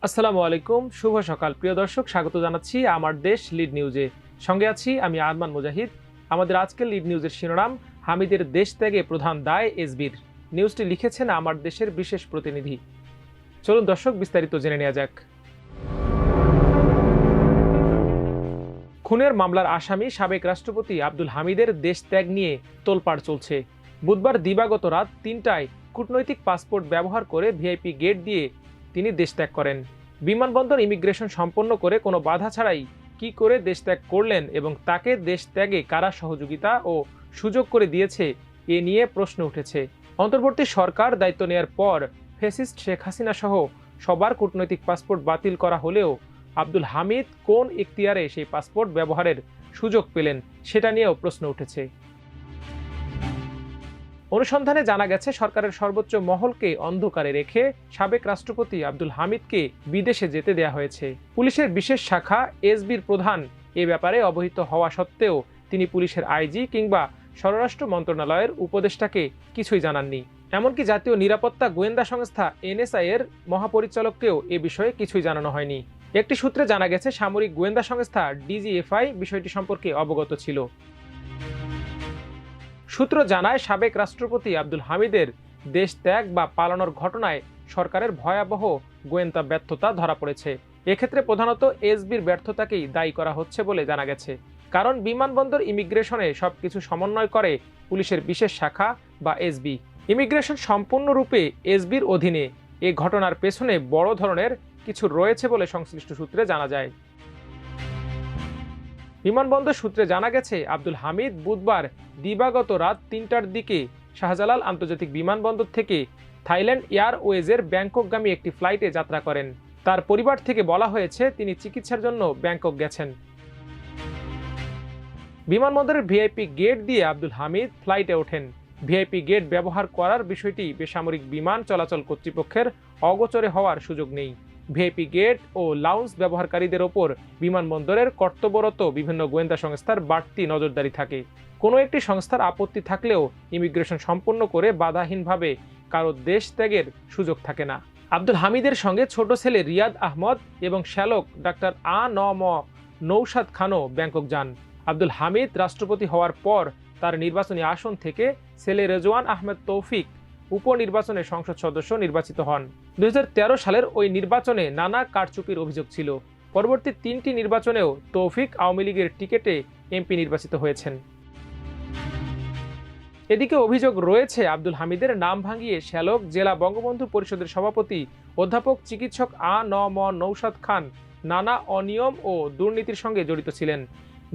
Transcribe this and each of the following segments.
আসসালামু আলাইকুম, শুভ সকাল প্রিয় দর্শক। স্বাগত জানাচ্ছি আমার দেশ লিড নিউজে। সঙ্গে আছি আমি আরমান মুজাহিদ। আমাদের আজকের লিড নিউজের শিরোনাম, হামিদের দেশ ত্যাগে প্রধান দায় এসবির। নিউজটি লিখেছেন আমার দেশের বিশেষ প্রতিনিধি। চলুন দর্শক, বিস্তারিত জেনে নেওয়া যাক। খুনের মামলার আসামি সাবেক রাষ্ট্রপতি আব্দুল হামিদের দেশ ত্যাগ নিয়ে তোলপাড় চলছে। বুধবার দিবাগত রাত ৩টায় কূটনৈতিক পাসপোর্ট ব্যবহার করে ভিআইপি গেট দিয়ে তিনি দেশ ত্যাগ করেন। বিমানবন্দর ইমিগ্রেশন সম্পন্ন করে কোনো বাধা ছাড়াই কি করে দেশ ত্যাগ করলেন এবং তাকে দেশ ত্যাগে কারা সহযোগিতা ও সুযোগ করে দিয়েছে, এ নিয়ে প্রশ্ন উঠেছে। অন্তর্বর্তী সরকার দায়িত্ব নেয়ার পর ফ্যাসিস্ট শেখ হাসিনা সহ সবার কূটনৈতিক পাসপোর্ট বাতিল করা হলেও আব্দুল হামিদ কোন ইখতিয়ারে সেই পাসপোর্ট ব্যবহারের সুযোগ পেলেন, সেটা নিয়েও প্রশ্ন উঠেছে। অনুসন্ধানে জানা গেছে, সরকারের সর্বোচ্চ মহলকে অন্ধকারে রেখে সাবেক রাষ্ট্রপতি আব্দুল হামিদকে বিদেশে যেতে দেয়া হয়েছে। পুলিশের বিশেষ শাখা এসবির প্রধান এ ব্যাপারে অবহিত হওয়া সত্ত্বেও তিনি পুলিশের আইজি কিংবা স্বরাষ্ট্র মন্ত্রণালয়ের উপদেষ্টাকে কিছুই জানাননি। এমনকি জাতীয় নিরাপত্তা গোয়েন্দা সংস্থা এনএসআই এর মহাপরিচালককেও এ বিষয়ে কিছুই জানানো হয়নি। একটি সূত্রে জানা গেছে, সামরিক গোয়েন্দা সংস্থা ডিজিএফআই বিষয়টি সম্পর্কে অবগত ছিল। সূত্র জানায়, সাবেক রাষ্ট্রপতি আব্দুল হামিদের দেশ ত্যাগ বা পালানোর ঘটনায় সরকারের ভয়াবহ গোয়েন্দা ব্যর্থতা ধরা পড়েছে। এক্ষেত্রে প্রধানত এসবির ব্যর্থতাকেই দায়ী করা হচ্ছে বলে জানা গেছে। কারণ বিমানবন্দর ইমিগ্রেশনে সবকিছু সমন্বয় করে পুলিশের বিশেষ শাখা বা এসবি। ইমিগ্রেশন সম্পূর্ণরূপে এসবির অধীনে। এ ঘটনার পেছনে বড় ধরনের কিছু রয়েছে বলে সংশ্লিষ্ট সূত্রে জানা যায়। বিমানবন্দর সূত্রে জানা গেছে, আব্দুল হামিদ বুধবার দিবাগত রাত ৩টার দিকে শাহজালাল আন্তর্জাতিক বিমানবন্দর থেকে থাইল্যান্ড এয়ারওয়েজের ব্যাংককগামী একটি ফ্লাইটে যাত্রা করেন। তার পরিবার থেকে বলা হয়েছে তিনি চিকিৎসার জন্য ব্যাংকক গেছেন। বিমানবন্দরের ভিআইপি গেট দিয়ে আব্দুল হামিদ ফ্লাইটে ওঠেন। ভিআইপি গেট ব্যবহার করার বিষয়টি বেসামরিক বিমান চলাচল কর্তৃপক্ষের অগোচরে হওয়ার সুযোগ নেই। ভিআইপি গেট ও লাউঞ্জ ব্যবহারকারীদের ওপর বিমানবন্দরের কর্তব্যরত বিভিন্ন গোয়েন্দা সংস্থার বাড়তি নজরদারি থাকে। কোনো একটি সংস্থার আপত্তি থাকলেও ইমিগ্রেশন সম্পন্ন করে বাধাহীনভাবে কারো দেশ ত্যাগের সুযোগ থাকে না। আব্দুল হামিদের সঙ্গে ছোট ছেলে রিয়াদ আহমদ এবং শ্যালক ডাক্তার আ.ন.ম নৌশাদ খানও ব্যাংকক যান। আব্দুল হামিদ রাষ্ট্রপতি হওয়ার পর তার নির্বাচনী আসন থেকে ছেলে রেজওয়ান আহমেদ তৌফিক উপনির্বাচনে সংসদ সদস্য নির্বাচিত হন। 2013 সালের ওই নির্বাচনে নানা কারচুপির অভিযোগ ছিল। পরবর্তী 3টি নির্বাচনেও তৌফিক আওয়ামী লীগের টিকেটে এমপি নির্বাচিত হয়েছেন। এদিকে অভিযোগ রয়েছে, আব্দুল হামিদের নাম ভাঙিয়ে শ্যালক জেলা বঙ্গবন্ধু পরিষদের সভাপতি অধ্যাপক চিকিৎসক আ.ন.ম নৌশাদ খান নানা অনিয়ম ও দুর্নীতির সঙ্গে জড়িত ছিলেন,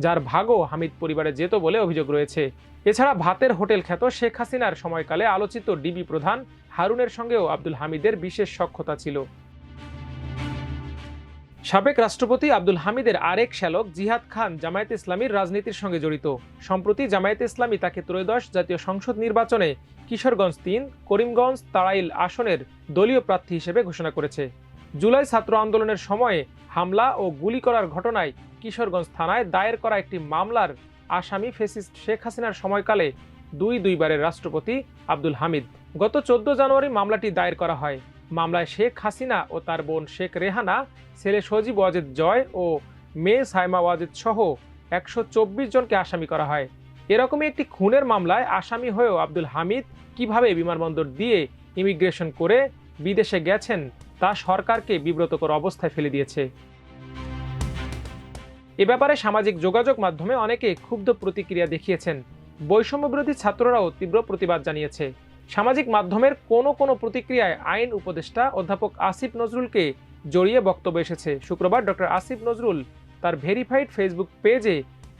যার ভাগও হামিদ পরিবারে যেত বলে অভিযোগ রয়েছে। এছাড়া ভাতের হোটেল খ্যাত শেখ হাসিনার সময়কালে আলোচিত ডিবি প্রধান হারুনের সঙ্গেও আব্দুল হামিদের বিশেষ সখ্যতা ছিল। সাবেক রাষ্ট্রপতি আব্দুল হামিদের আরেক শ্যালক জিহাদ খান জামায়াতে ইসলামীর রাজনীতির সঙ্গে জড়িত। সম্প্রতি জামায়াতে ইসলামী তাকে ত্রয়োদশ জাতীয় সংসদ নির্বাচনে কিশোরগঞ্জ ৩, করিমগঞ্জ, তাড়াইল আসনের দলীয় প্রার্থী হিসেবে ঘোষণা করেছে। জুলাই ছাত্র আন্দোলনের সময়ে হামলা ও গুলি করার ঘটনায় কিশোরগঞ্জ থানায় দায়ের করা একটি মামলার আসামি ফ্যাসিস্ট শেখ হাসিনার সময়কালে দুইবারের রাষ্ট্রপতি আব্দুল হামিদ। গত 14 জানুয়ারি মামলাটি দায়ের করা হয়। মামলায় শেখ হাসিনা ও তার বোন শেখ রেহানা, ছেলে সজীব ওয়াজেদ জয় ও মেয়ে সাইমা ওয়াজেদ সহ 124 জনকে আসামি করা হয়। এরকমই একটি খুনের মামলায় আসামি হয়েও আব্দুল হামিদ কিভাবে বিমানবন্দর দিয়ে ইমিগ্রেশন করে বিদেশে গেছেন তা সরকারকে বিব্রতকর অবস্থায় ফেলে দিয়েছে। এ ব্যাপারে সামাজিক যোগাযোগ মাধ্যমে অনেকে ক্ষুব্ধ প্রতিক্রিয়া দেখিয়েছেন। বৈষম্যবিরোধী ছাত্ররাও তীব্র প্রতিবাদ জানিয়েছে। সামাজিক মাধ্যমের কোনো প্রতিক্রিয়ায় আইন উপদেষ্টা অধ্যাপক আসিফ নজরুলকে জড়িয়ে বক্তব্য এসেছে। শুক্রবার ডক্টর আসিফ নজরুল তার ভেরিফাইড ফেসবুক পেজে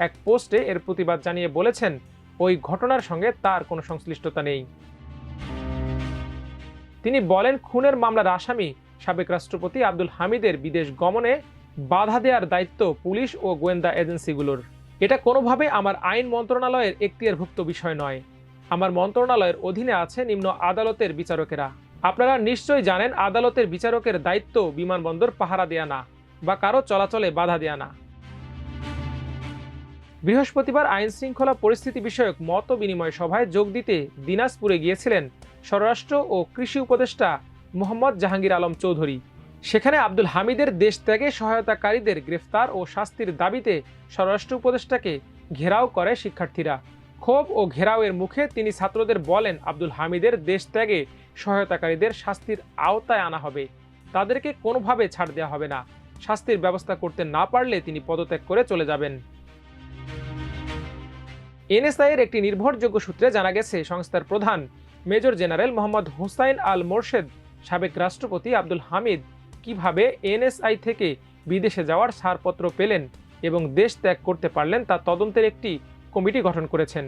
এক পোস্টে এর প্রতিবাদ জানিয়ে বলেছেন, ওই ঘটনার সঙ্গে তার কোনো সংশ্লিষ্টতা নেই। তিনি বলেন, খুনের মামলার আসামি সাবেক রাষ্ট্রপতি আব্দুল হামিদের বিদেশ গমনে বাধা দেওয়ার দায়িত্ব পুলিশ ও গোয়েন্দা এজেন্সিগুলোর। এটা কোনোভাবে আমার আইন মন্ত্রণালয়ের এখতিয়ারভুক্ত বিষয় নয়। আমার মন্ত্রণালয়ের অধীনে আছে নিম্ন আদালতের বিচারকেরা। আপনারা নিশ্চয়ই জানেন, আদালতের বিচারকের দায়িত্ব বিমানবন্দর পাহারা দেয়া না বা কারো চলাচলে বাধা দেয়া না। বৃহস্পতিবার আইন শৃঙ্খলা পরিস্থিতি বিষয়ক মত বিনিময় সভায় যোগ দিতে দিনাজপুরে গিয়েছিলেন স্বরাষ্ট্র ও কৃষি উপদেষ্টা মোহাম্মদ জাহাঙ্গীর আলম চৌধুরী। সেখানে আব্দুল হামিদের দেশ ত্যাগে সহায়তাকারীদের গ্রেফতার ও শাস্তির দাবিতে স্বরাষ্ট্র উপদেষ্টাকে ঘেরাও করে শিক্ষার্থীরা। ক্ষোভ ও ঘেরাওয়ের মুখে তিনি ছাত্রদের বলেন, আব্দুল হামিদের দেশ ত্যাগে সহায়তাকারীদের শাস্তির আওতায় আনা হবে, তাদেরকে কোনোভাবে ছাড় দেওয়া হবে না। শাস্তির ব্যবস্থা করতে না পারলে তিনি পদত্যাগ করে চলে যাবেন। এনএসআই-এর একটি নির্ভরযোগ্য সূত্রে জানা গেছে, সংস্থার প্রধান মেজর জেনারেল মোহাম্মদ হুসাইন আল মোরশেদ সাবেক রাষ্ট্রপতি আব্দুল হামিদ কিভাবে এনএসআই থেকে বিদেশে যাওয়ার ছাড়পত্র পেলেন এবং দেশ ত্যাগ করতে পারলেন তা তদন্তের একটি কমিটি গঠন করেছেন।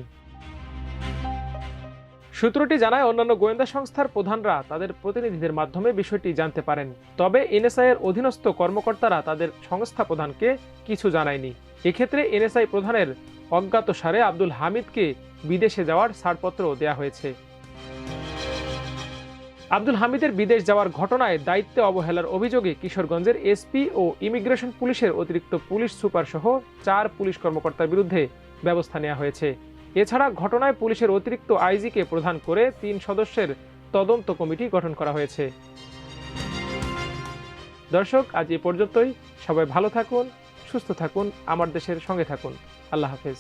সূত্রটি জানায়, অন্যান্য গোয়েন্দা সংস্থার প্রধানরা তাদের প্রতিনিধিদের মাধ্যমে বিষয়টি জানতে পারেন, তবে এনএসআই-এর অধীনস্থ কর্মকর্তারা তাদের সংস্থা প্রধানকে কিছু জানায়নি। এক্ষেত্রে এনএসআই প্রধানের অজ্ঞাতসারে আব্দুল হামিদকে বিদেশে যাওয়ার ছাড়পত্র দেয়া হয়েছে। আব্দুল হামিদের বিদেশ যাওয়ার ঘটনায় দায়িত্বে অবহেলার অভিযোগে কিশোরগঞ্জের এসপি ও ইমিগ্রেশন পুলিশের অতিরিক্ত পুলিশ সুপার সহ 4 পুলিশ কর্মকর্তার বিরুদ্ধে ব্যবস্থা নেওয়া হয়েছে। এছাড়া ঘটনায় পুলিশের অতিরিক্ত আইজিকে প্রধান করে 3 সদস্যের তদন্ত কমিটি গঠন করা হয়েছে। দর্শক, আজ এ পর্যন্তই। সবাই ভালো থাকুন, সুস্থ থাকুন, আমার দেশের সঙ্গে থাকুন। আল্লাহ হাফেজ।